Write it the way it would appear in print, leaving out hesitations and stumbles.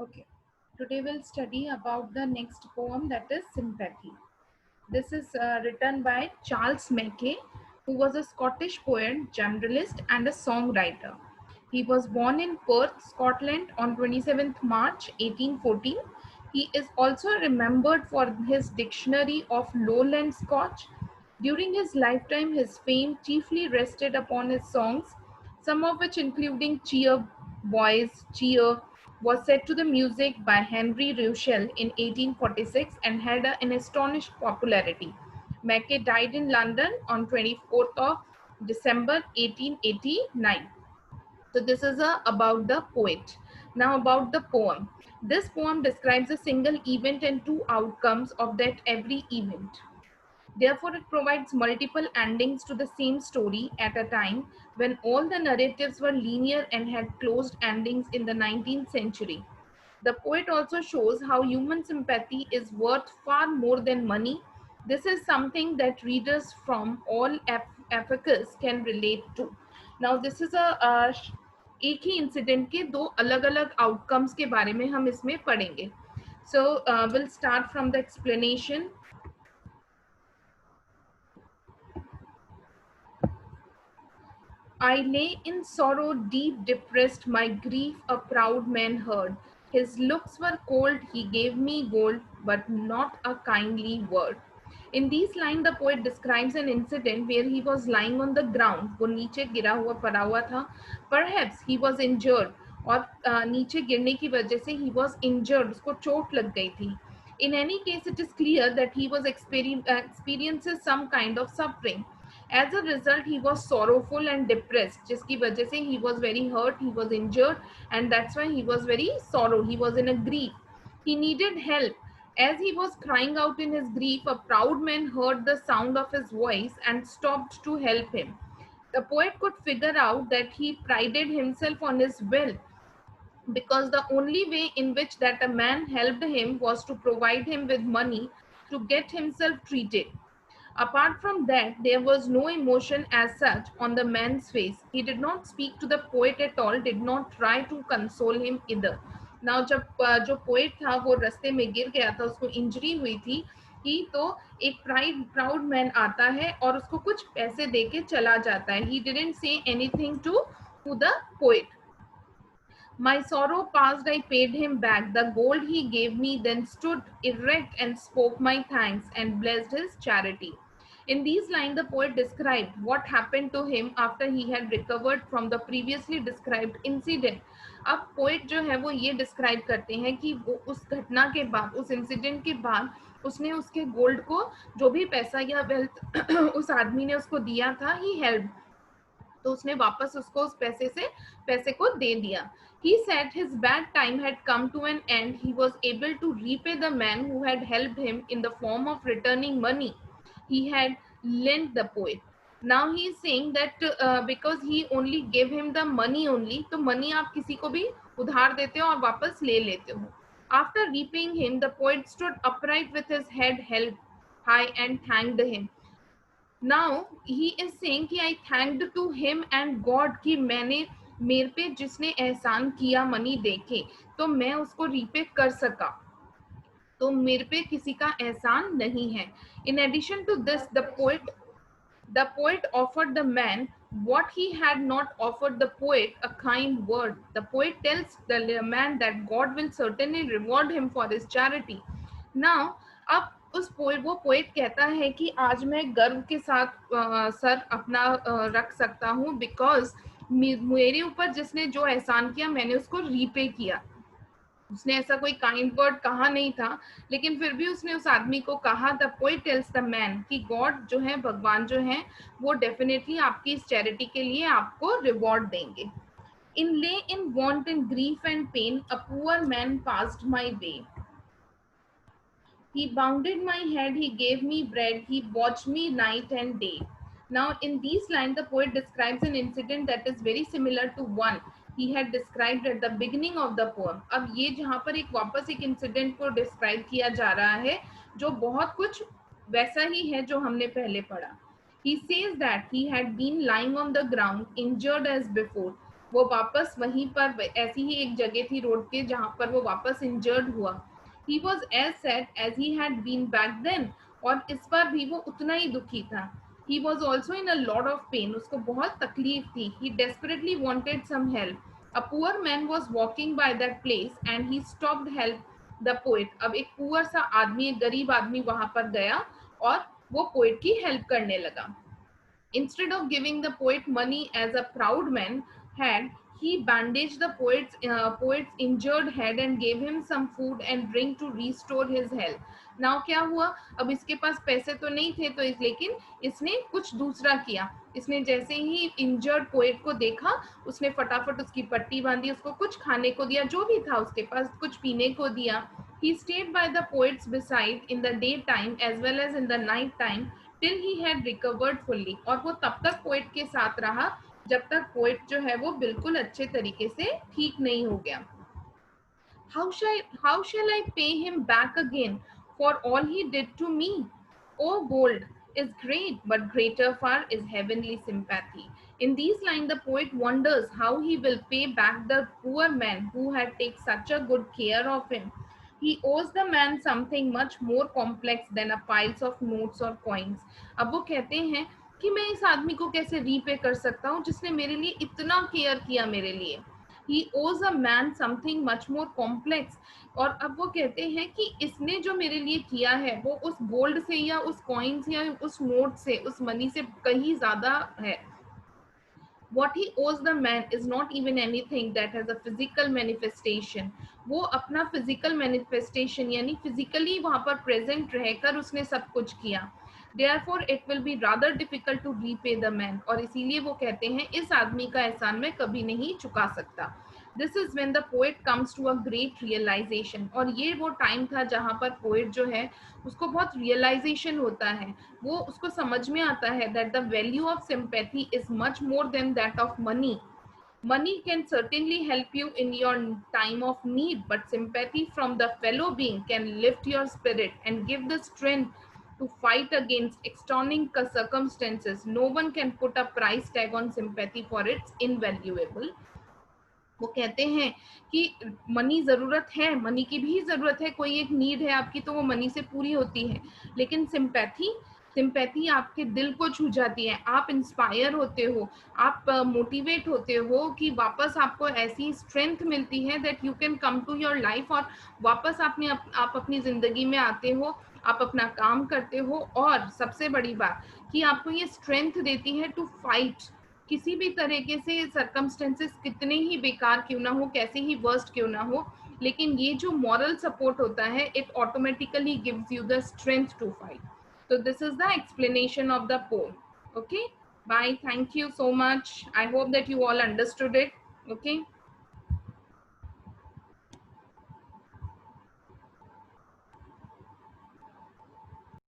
Okay, today we'll study about the next poem, that is Sympathy. This is written by Charles Mackay, who was a Scottish poet, journalist, and a songwriter. He was born in Perth, Scotland on 27th March 1814. He is also remembered for his Dictionary of Lowland Scotch. During his lifetime, his fame chiefly rested upon his songs, some of which including Cheer Boys, Cheer, was set to the music by Henry Russell in 1846 and had an astonished popularity. Mackay died in London on 24th of December 1889. So this is about the poet. Now about the poem. This poem describes a single event and two outcomes of that every event. Therefore, it provides multiple endings to the same story at a time when all the narratives were linear and had closed endings in the 19th century. The poet also shows how human sympathy is worth far more than money. This is something that readers from all epochs can relate to. Now, this is एक ही incident के दो अलग अलग outcomes के बारे में हम इसमें पढ़ेंगे. So, we'll start from the explanation. I lay in sorrow deep depressed, my grief a proud man heard. His looks were cold, he gave me gold, but not a kindly word. In these lines, the poet describes an incident where he was lying on the ground. वो नीचे गिरा हुआ पड़ा हुआ था. Perhaps he was injured, और नीचे गिरने की वजह से he was injured, उसको चोट लग गई थी. In any case, it is clear that he was experiences some kind of suffering. As a result, he was sorrowful and depressed, जिसकी वजह से he was very hurt, he was injured, and that's why he was very sorrow. He was in a grief. He needed help. As he was crying out in his grief, a proud man heard the sound of his voice and stopped to help him. The poet could figure out that he prided himself on his wealth, because the only way in which that a man helped him was to provide him with money to get himself treated. Apart from that, there was no emotion as such on the man's face. He did not speak to the poet at all, did not try to console him either. Now, जब जो poet था वो रास्ते में गिर गया था, उसको इंजरी हुई थी, ही तो एक प्राउड मैन आता है और उसको कुछ पैसे दे के चला जाता है. He didn't say anything to the poet. My sorrow past, I paid him back the gold he gave me, then stood erect and spoke my thanks and blessed his charity. In these lines, the poet described what happened to him after he had recovered from the previously described incident. अब poet जो है वो ये describe करते हैं कि वो उस घटना के बाद, उस इंसिडेंट के बाद उसने उसके गोल्ड को, जो भी पैसा या वेल्थ उस आदमी ने उसको दिया था, ही हेल्प, तो उसने वापस उसको उस पैसे को दे दिया. He said his bad time had come to an end. He was able to repay the man who had helped him in the form of returning money he had lent the poet. Now he is saying that because he only gave him the money only, तो money आप किसी को भी उधार देते हो और वापस ले लेते हो. After repaying him, the poet stood upright with his head held high and thanked him. Now he is saying कि I thanked to him and God कि मैंने मेरे पे जिसने एहसान किया मनी देके, तो मैं उसको रीपे कर सका, तो मेरे पे किसी का एहसान नहीं है. In addition to this, the poet offered the man what he had not offered the poet, a kind word. The poet tells the man that God will certainly reward him for his charity. Now, अब उस poet, वो poet कहता है कि आज मैं गर्व के साथ सर अपना रख सकता हूँ, बिकॉज मेरे ऊपर जिसने जो एहसान किया मैंने उसको रीपे किया. उसने ऐसा कोई काइंड वर्ड कहा नहीं था, लेकिन फिर भी उसने उस आदमी को कहा. The poet tells the man कि गॉड जो है, भगवान जो है, वो डेफिनेटली आपकी इस चैरिटी के लिए आपको रिवॉर्ड देंगे. In lay in want and grief and pain a poor man passed my way. He bounded my head, he gave me bread, he watched me night and day. Now, in these lines, the poet describes an incident that is very similar to one he had described at the beginning of the poem. अब ये जहाँ पर एक वापस एक incident को describe किया जा रहा है, जो बहुत कुछ वैसा ही है जो हमने पहले पढ़ा. He says that he had been lying on the ground, injured as before. वो वापस वहीं पर ऐसी ही एक जगह थी रोड के जहाँ पर वो वापस इंजर्ड हुआ. He was as sad as he had been back then. और इस बार भी वो उतना ही दुखी था. He was also in a lot of pain. उसको बहुत तकलीफ थी. He desperately wanted some help. A poor man was walking by that place and he stopped help the poet. अब एक पुअर सा आदमी, एक गरीब आदमी वहां पर गया और वो पोएट की हेल्प करने लगा. Instead of giving the poet money as a proud man had, he bandaged the poet's injured head and gave him some food and drink to restore his health. Now क्या हुआ, अब इसके पास पैसे तो नहीं थे, तो लेकिन इसने कुछ दूसरा किया. इसने जैसे ही इंजर्ड पोएट को देखा, उसने फटाफट उसकी पट्टी बांधी, उसको कुछ खाने को दिया, जो भी था उसके पास कुछ पीने को दिया. He stayed by the poet's beside in the daytime as well as in the night time till he had recovered fully. और वो तब तक पोएट के साथ रहा जब तक पोएट जो है वो बिल्कुल अच्छे तरीके से ठीक नहीं हो गया. How shall I pay him back again for all he did to me? Oh, gold is great, but greater far is heavenly sympathy. In these lines, the poet wonders how he will pay back the poor man who had taken such a good care of him. He owes the man something much more complex than a piles of notes or coins. अब वो कहते हैं कि मैं इस आदमी को कैसे रीपे कर सकता हूँ जिसने मेरे लिए इतना केयर किया मेरे लिए. He owes a man something much more complex. और अब वो कहते हैं कि इसने जो मेरे लिए किया है वो उस गोल्ड से या उस कॉइन से या उस नोट से, उस मनी से कहीं ज्यादा है. What he owes the man is not even anything that has a physical manifestation. वो अपना physical manifestation यानी physically वहां पर present रहकर उसने सब कुछ किया. Therefore it will be rather difficult to repay the man. और इसीलिए वो कहते हैं इस आदमी का एहसान मैं कभी नहीं चुका सकता. This is when the poet comes to a great realization. और ये वो टाइम था जहाँ पर पोएट जो है उसको बहुत रियलाइजेशन होता है. वो उसको समझ में आता है that the value of sympathy is much more than that of money. Money can certainly help you in your time of need, but sympathy from the fellow being can lift your spirit and give the strength to fight against external circumstances. No one can put a price tag on sympathy, for it's invaluable. वो कहते हैं कि money जरूरत है, money की भी जरूरत है, कोई एक नीड है आपकी तो वो मनी से पूरी होती है, लेकिन सिंपैथी आपके दिल को छू जाती है. आप इंस्पायर होते हो, आप मोटिवेट होते हो कि वापस आपको ऐसी स्ट्रेंथ मिलती है that you can come to your life. और वापस आप अपनी जिंदगी में आते हो, आप अपना काम करते हो, और सबसे बड़ी बात कि आपको ये स्ट्रेंथ देती है टू फाइट. किसी भी तरीके से सर्कमस्टेंसेस कितने ही बेकार क्यों ना हो, कैसे ही वर्स्ट क्यों ना हो, लेकिन ये जो मॉरल सपोर्ट होता है it automatically gives you the strength to fight. So this is the explanation of the poem. Okay, bye, thank you so much. I hope that you all understood it. Okay.